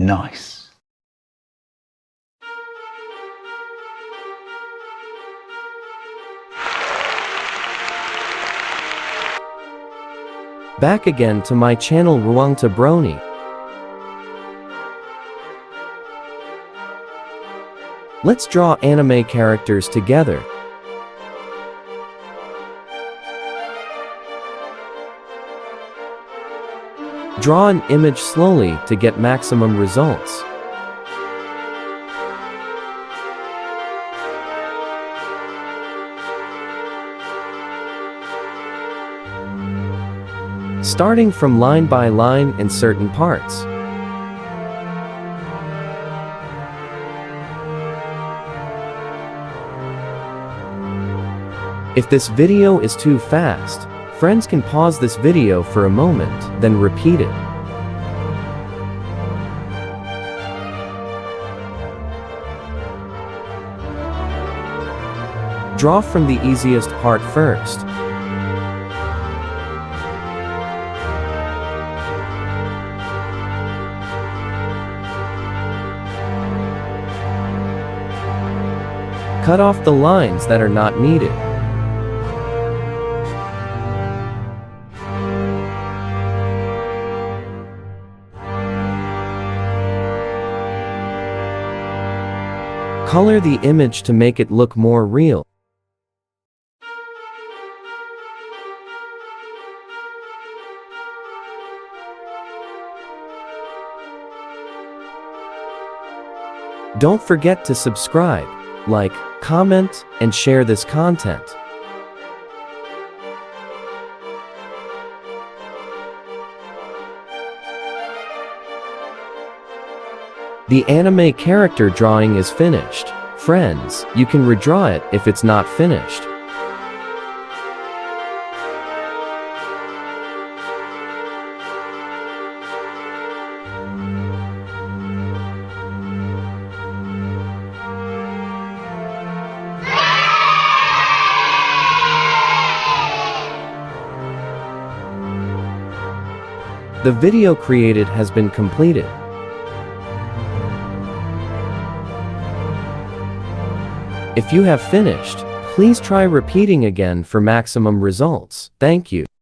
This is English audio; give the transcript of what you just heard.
Nice. Back again to my channel Ruang Tabroni. Let's draw anime characters together. Draw an image slowly to get maximum results. Starting from line by line in certain parts. If this video is too fast, friends can pause this video for a moment, then repeat it. Draw from the easiest part first. Cut off the lines that are not needed. Color the image to make it look more real. Don't forget to subscribe, like, comment, and share this content. The anime character drawing is finished. Friends, you can redraw it if it's not finished. The video created has been completed. If you have finished, please try repeating again for maximum results. Thank you.